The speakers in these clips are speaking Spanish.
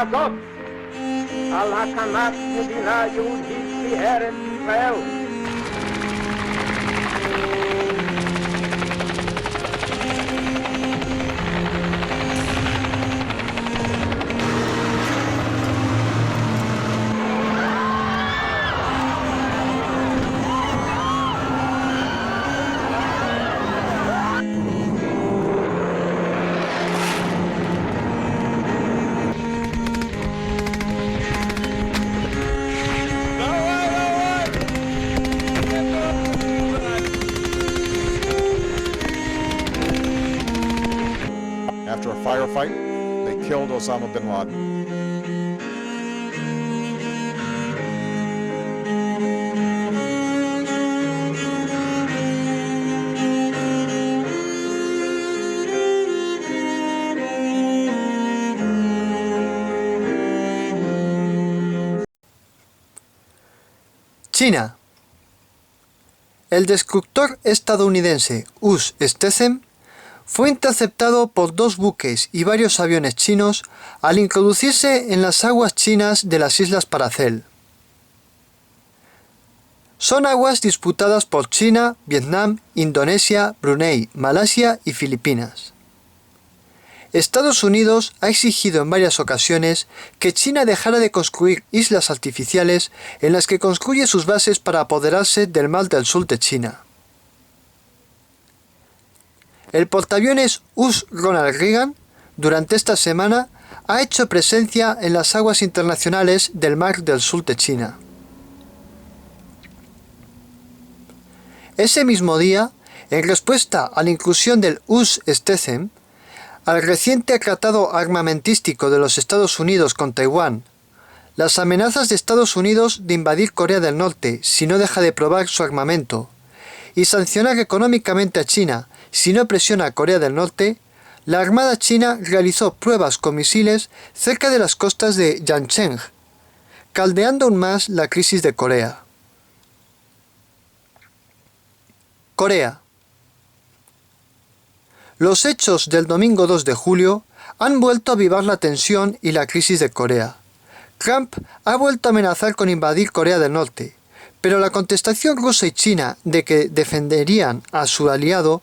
הזאת על הקמת מדינה יהודית בארץ ישראל. After a firefight, they killed Osama bin Laden. China. El destructor estadounidense US-Stethem fue interceptado por 2 buques y varios aviones chinos al introducirse en las aguas chinas de las Islas Paracel. Son aguas disputadas por China, Vietnam, Indonesia, Brunei, Malasia y Filipinas. Estados Unidos ha exigido en varias ocasiones que China dejara de construir islas artificiales en las que construye sus bases para apoderarse del Mar del Sur de China. El portaaviones US Ronald Reagan, durante esta semana, ha hecho presencia en las aguas internacionales del Mar del Sur de China. Ese mismo día, en respuesta a la inclusión del US-Stethem, al reciente tratado armamentístico de los Estados Unidos con Taiwán, las amenazas de Estados Unidos de invadir Corea del Norte si no deja de probar su armamento, y sancionar económicamente a China si no presiona a Corea del Norte, la Armada china realizó pruebas con misiles cerca de las costas de Yancheng, caldeando aún más la crisis de Corea. Corea. Los hechos del domingo 2 de julio han vuelto a avivar la tensión y la crisis de Corea. Trump ha vuelto a amenazar con invadir Corea del Norte, pero la contestación rusa y china de que defenderían a su aliado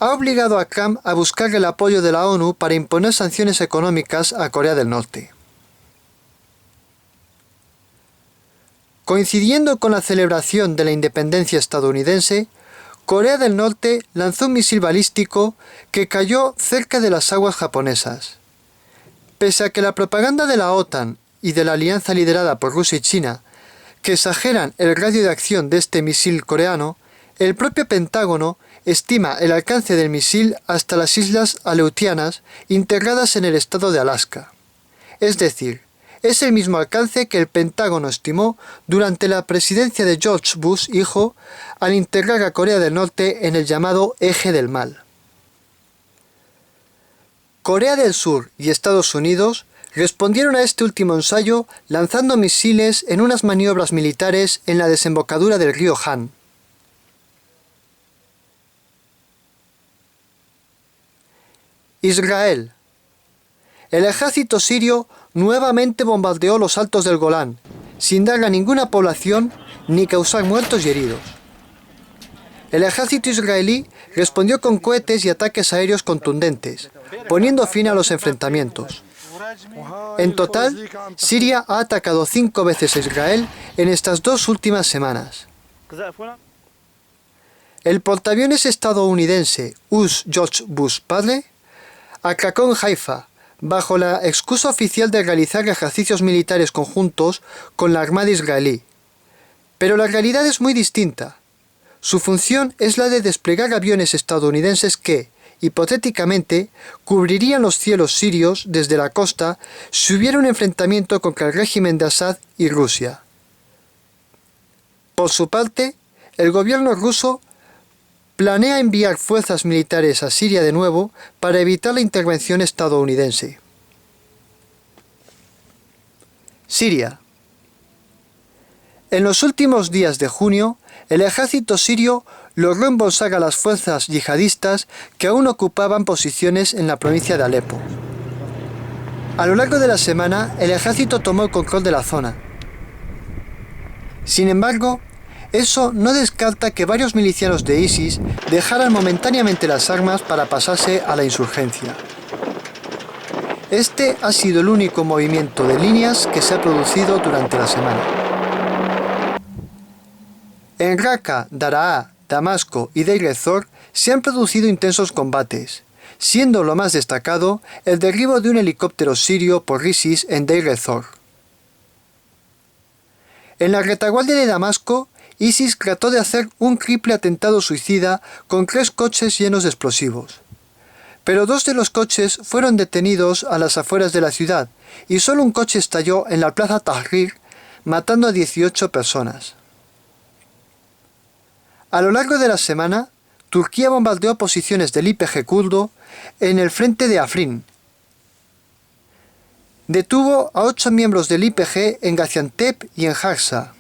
ha obligado a Trump a buscar el apoyo de la ONU para imponer sanciones económicas a Corea del Norte. Coincidiendo con la celebración de la independencia estadounidense, Corea del Norte lanzó un misil balístico que cayó cerca de las aguas japonesas. Pese a que la propaganda de la OTAN y de la alianza liderada por Rusia y China que exageran el radio de acción de este misil coreano, el propio Pentágono estima el alcance del misil hasta las islas Aleutianas integradas en el estado de Alaska. Es decir, es el mismo alcance que el Pentágono estimó durante la presidencia de George Bush hijo al integrar a Corea del Norte en el llamado Eje del Mal. Corea del Sur y Estados Unidos respondieron a este último ensayo lanzando misiles en unas maniobras militares en la desembocadura del río Han. Israel. El ejército sirio nuevamente bombardeó los altos del Golán, sin dar a ninguna población ni causar muertos y heridos. El ejército israelí respondió con cohetes y ataques aéreos contundentes, poniendo fin a los enfrentamientos. En total, Siria ha atacado 5 veces a Israel en estas 2 últimas semanas. El portaaviones estadounidense US George Bush padre atracó en Haifa, bajo la excusa oficial de realizar ejercicios militares conjuntos con la Armada israelí. Pero la realidad es muy distinta. Su función es la de desplegar aviones estadounidenses que, hipotéticamente, cubrirían los cielos sirios desde la costa si hubiera un enfrentamiento contra el régimen de Assad y Rusia. Por su parte, el gobierno ruso planea enviar fuerzas militares a Siria de nuevo para evitar la intervención estadounidense. Siria. En los últimos días de junio, el ejército sirio logró embolsar a las fuerzas yihadistas que aún ocupaban posiciones en la provincia de Alepo. A lo largo de la semana, el ejército tomó el control de la zona. Sin embargo, eso no descarta que varios milicianos de ISIS dejaran momentáneamente las armas para pasarse a la insurgencia. Este ha sido el único movimiento de líneas que se ha producido durante la semana. En Raqqa, Daraa, Damasco y Deir ez-Zor se han producido intensos combates, siendo lo más destacado el derribo de un helicóptero sirio por ISIS en Deir ez-Zor. En la retaguardia de Damasco, ISIS trató de hacer un triple atentado suicida con 3 coches llenos de explosivos. Pero 2 de los coches fueron detenidos a las afueras de la ciudad y solo un coche estalló en la plaza Tahrir, matando a 18 personas. A lo largo de la semana, Turquía bombardeó posiciones del YPG kurdo en el frente de Afrin. Detuvo a 8 miembros del YPG en Gaziantep y en Harsa.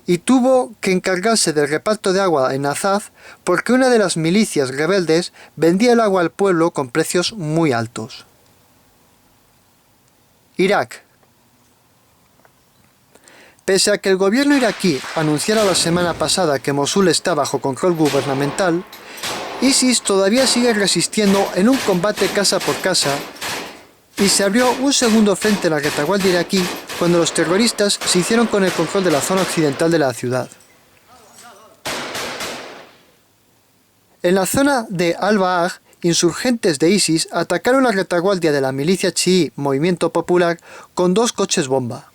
Y tuvo que encargarse del reparto de agua en Azaz porque una de las milicias rebeldes vendía el agua al pueblo con precios muy altos. Irak. Pese a que el gobierno iraquí anunciara la semana pasada que Mosul está bajo control gubernamental, ISIS todavía sigue resistiendo en un combate casa por casa y se abrió un segundo frente en la retaguardia iraquí cuando los terroristas se hicieron con el control de la zona occidental de la ciudad. En la zona de Al-Baag, insurgentes de ISIS atacaron la retaguardia de la milicia chií Movimiento Popular con 2 coches bomba.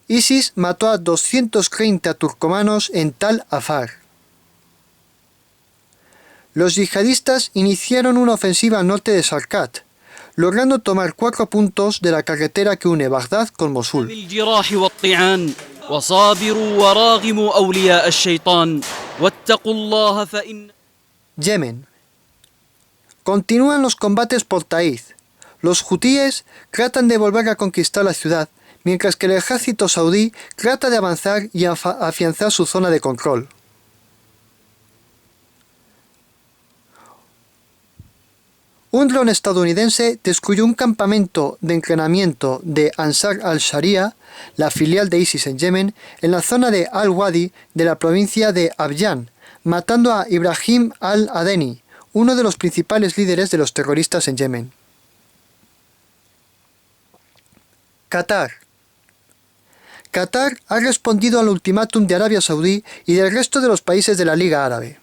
ISIS mató a 230 turcomanos en Tal Afar. Los yihadistas iniciaron una ofensiva al norte de Sarkat, logrando tomar 4 puntos de la carretera que une Bagdad con Mosul. Yemen. Continúan los combates por Taiz. Los hutíes tratan de volver a conquistar la ciudad, mientras que el ejército saudí trata de avanzar y afianzar su zona de control. Un dron estadounidense destruyó un campamento de entrenamiento de Ansar al-Sharia, la filial de ISIS en Yemen, en la zona de Al-Wadi de la provincia de Abyan, matando a Ibrahim al-Adeni, uno de los principales líderes de los terroristas en Yemen. Qatar. Qatar ha respondido al ultimátum de Arabia Saudí y del resto de los países de la Liga Árabe.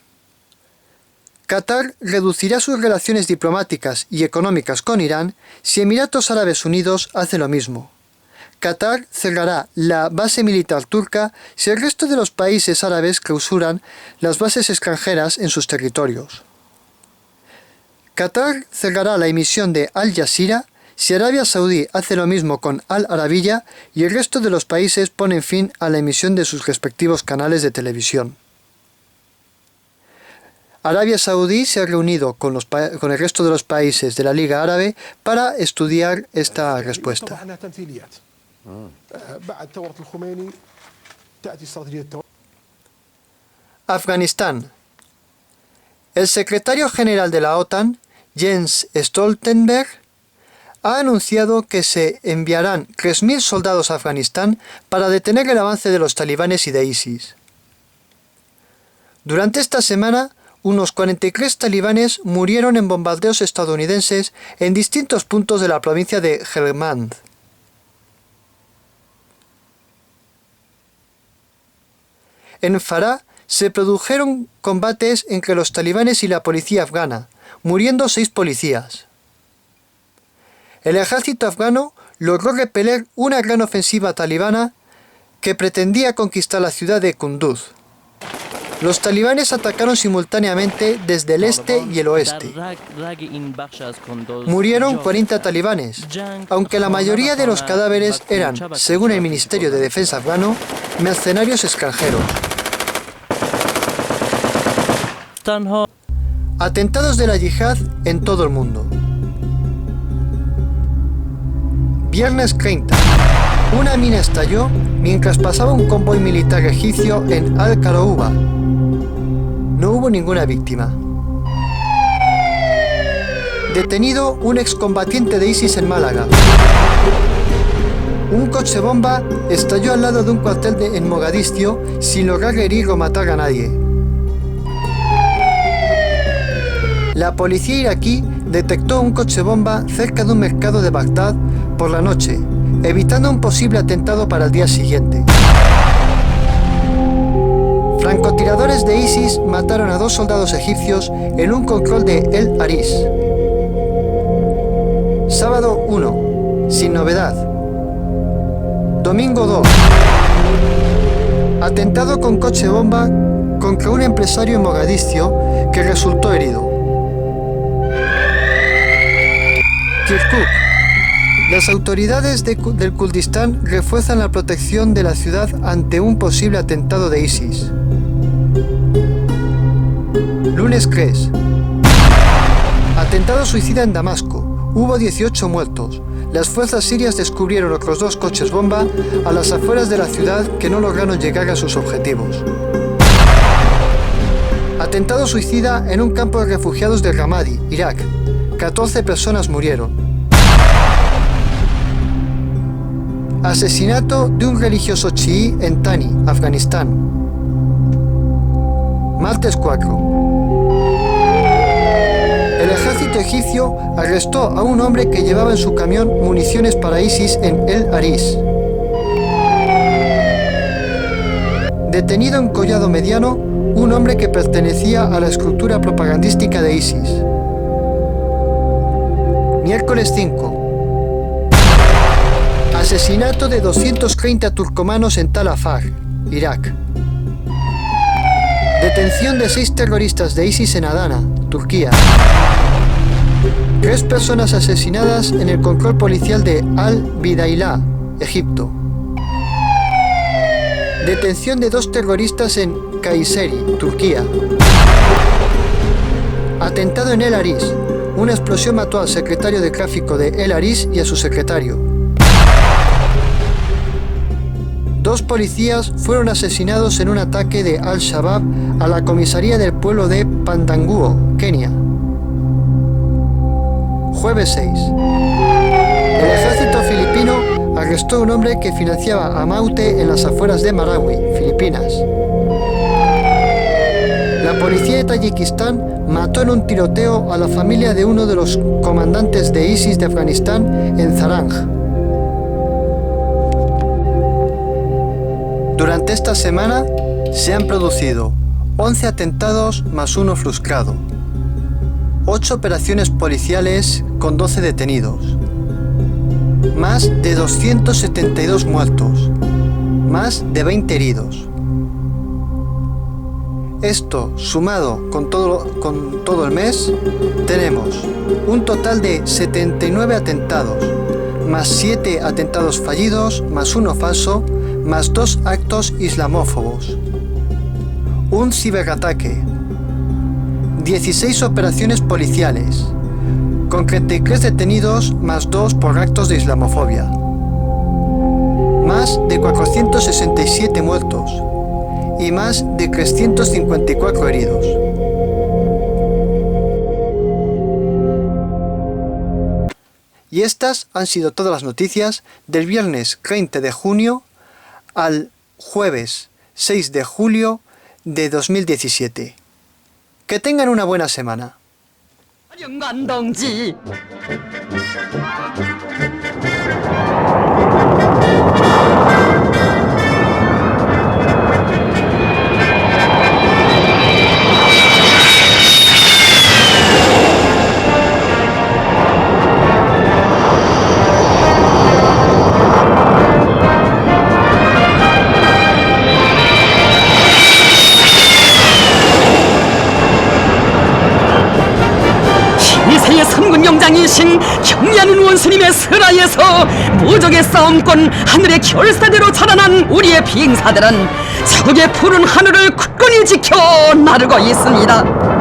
Qatar reducirá sus relaciones diplomáticas y económicas con Irán si Emiratos Árabes Unidos hace lo mismo. Qatar cerrará la base militar turca si el resto de los países árabes clausuran las bases extranjeras en sus territorios. Qatar cerrará la emisión de Al Jazeera si Arabia Saudí hace lo mismo con Al Arabiya y el resto de los países ponen fin a la emisión de sus respectivos canales de televisión. Arabia Saudí se ha reunido con el resto de los países de la Liga Árabe para estudiar esta respuesta. Afganistán. El secretario general de la OTAN, Jens Stoltenberg, ha anunciado que se enviarán 3.000 soldados a Afganistán para detener el avance de los talibanes y de ISIS. Durante esta semana, unos 43 talibanes murieron en bombardeos estadounidenses en distintos puntos de la provincia de Helmand. En Farah se produjeron combates entre los talibanes y la policía afgana, muriendo 6 policías. El ejército afgano logró repeler una gran ofensiva talibana que pretendía conquistar la ciudad de Kunduz. Los talibanes atacaron simultáneamente desde el este y el oeste. Murieron 40 talibanes, aunque la mayoría de los cadáveres eran, según el Ministerio de Defensa afgano, mercenarios extranjeros. Atentados de la yihad en todo el mundo. Viernes 30. Una mina estalló mientras pasaba un convoy militar egipcio en Al-Karouba. No hubo ninguna víctima. Detenido un excombatiente de ISIS en Málaga. Un coche bomba estalló al lado de un cuartel en Mogadiscio sin lograr herir o matar a nadie. La policía iraquí detectó un coche bomba cerca de un mercado de Bagdad por la noche, evitando un posible atentado para el día siguiente. Francotiradores de ISIS mataron a 2 soldados egipcios en un control de El Arish. Sábado 1, sin novedad. Domingo 2. Atentado con coche bomba contra un empresario en Mogadiscio que resultó herido. Kirkuk. Las autoridades del Kurdistán refuerzan la protección de la ciudad ante un posible atentado de ISIS. Lunes 3. Atentado suicida en Damasco. Hubo 18 muertos. Las fuerzas sirias descubrieron otros 2 coches bomba a las afueras de la ciudad que no lograron llegar a sus objetivos. Atentado suicida en un campo de refugiados de Ramadi, Irak. 14 personas murieron. Asesinato de un religioso chií en Thani, Afganistán. Martes 4. El ejército egipcio arrestó a un hombre que llevaba en su camión municiones para ISIS en El Arish. Detenido en Collado Mediano un hombre que pertenecía a la estructura propagandística de ISIS. Miércoles 5. Asesinato de 230 turcomanos en Tal Afar, Irak. Detención de 6 terroristas de ISIS en Adana, Turquía. 3 personas asesinadas en el control policial de Al-Bidailah, Egipto. Detención de 2 terroristas en Kayseri, Turquía. Atentado en El Arish. Una explosión mató al secretario de tráfico de El Arish y a su secretario. 2 policías fueron asesinados en un ataque de Al-Shabaab a la comisaría del pueblo de Pandanguo, Kenia. Jueves 6. El ejército filipino arrestó a un hombre que financiaba a Maute en las afueras de Marawi, Filipinas. La policía de Tayikistán mató en un tiroteo a la familia de uno de los comandantes de ISIS de Afganistán en Zarang. Durante esta semana se han producido 11 atentados más 1 frustrado, 8 operaciones policiales con 12 detenidos, más de 272 muertos, más de 20 heridos. Esto, sumado con todo el mes, tenemos un total de 79 atentados, más 7 atentados fallidos, más 1 falso, más 2 actos islamófobos, un ciberataque, 16 operaciones policiales, con 33 detenidos más 2 por actos de islamofobia, más de 467 muertos y más de 354 heridos. Y estas han sido todas las noticias del viernes 30 de junio al jueves 6 de julio de 2017. Que tengan una buena semana. 시세의 선군영장이신 경리하는 원수님의 설하에서 무적의 싸움권 하늘의 결사대로 자라난 우리의 비행사들은 적의 푸른 하늘을 굳건히 지켜 나르고 있습니다.